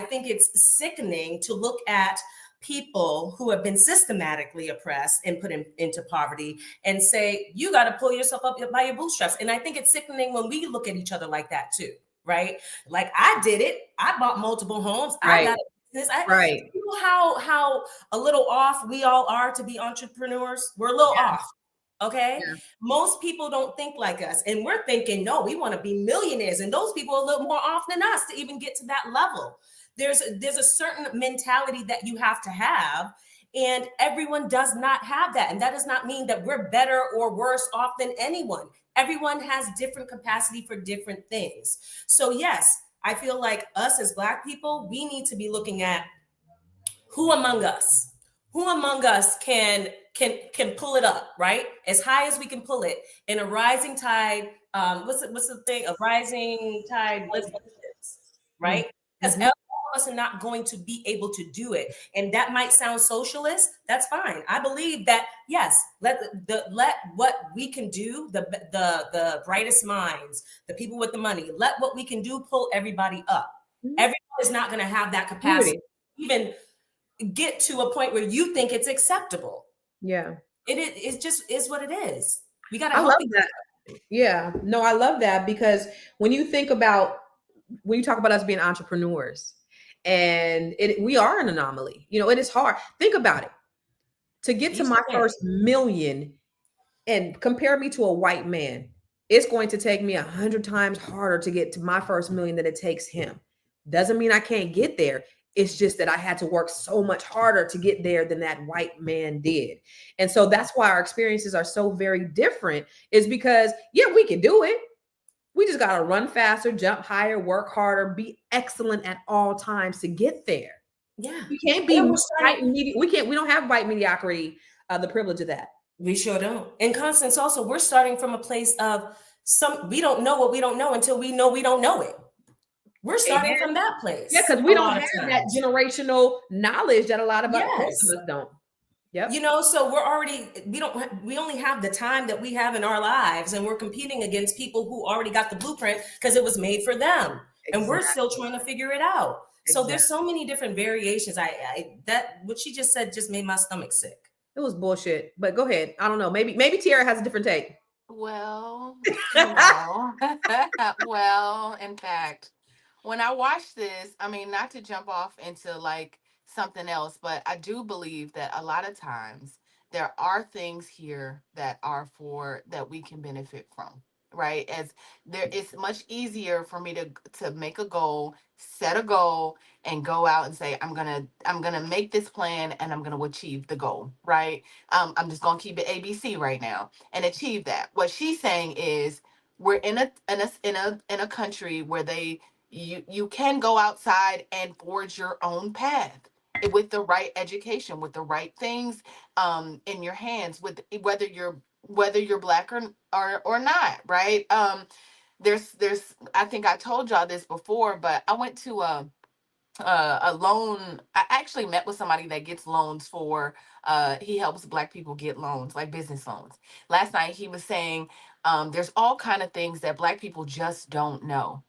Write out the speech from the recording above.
think it's sickening to look at people who have been systematically oppressed and put into poverty and say, you got to pull yourself up by your bootstraps. And I think it's sickening when we look at each other like that too, right? Like I did it. I bought multiple homes. I got a business. You know how a little off we all are to be entrepreneurs? We're a little off. Okay. Yeah. Most people don't think like us. And we're thinking, no, we want to be millionaires. And those people are a little more off than us to even get to that level. There's a certain mentality that you have to have. And everyone does not have that. And that does not mean that we're better or worse off than anyone. Everyone has different capacity for different things. So yes, I feel like us as Black people, we need to be looking at who among us can pull it up, right? As high as we can pull it in a rising tide. What's the thing? A rising tide lifts all ships, right? Because all of us are not going to be able to do it. And that might sound socialist. That's fine. I believe that, yes, let what we can do, the brightest minds, the people with the money, let what we can do pull everybody up. Everyone is not going to have that capacity. Even get to a point where you think it's acceptable. Yeah. It just is what it is. We got to help people. Yeah. No, I love that, because when you talk about us being entrepreneurs, and we are an anomaly, it is hard. Think about it. To get to my first million and compare me to a white man, it's going to take me 100 times harder to get to my first million than it takes him. Doesn't mean I can't get there. It's just that I had to work so much harder to get there than that white man did. And so that's why our experiences are so very different, is because, yeah, we can do it. We just got to run faster, jump higher, work harder, be excellent at all times to get there. Yeah. We can't be we don't have white mediocrity, the privilege of that. We sure don't. And Constance, also, we're starting from a place of we don't know what we don't know until we know we don't know it. We're starting from that place. Yeah, because we don't have that generational knowledge that a lot of us don't. Yep. So we only have the time that we have in our lives, and we're competing against people who already got the blueprint because it was made for them. Exactly. And we're still trying to figure it out. Exactly. So there's so many different variations. What she just said just made my stomach sick. It was bullshit, but go ahead. I don't know. Maybe Tiara has a different take. Well, well, in fact, when I watched this, I mean, not to jump off into like something else, but I do believe that a lot of times there are things here that we can benefit from, right? It's much easier for me to make a goal, set a goal, and go out and say, I'm gonna make this plan and I'm gonna achieve the goal, right? I'm just gonna keep it ABC right now and achieve that. What she's saying is, we're in a country where you can go outside and forge your own path with the right education, with the right things in your hands, with whether you're Black or not, right? There's I think I told y'all this before, but I went to a loan. I actually met with somebody that gets loans for he helps Black people get loans, like business loans. Last night he was saying there's all kind of things that Black people just don't know.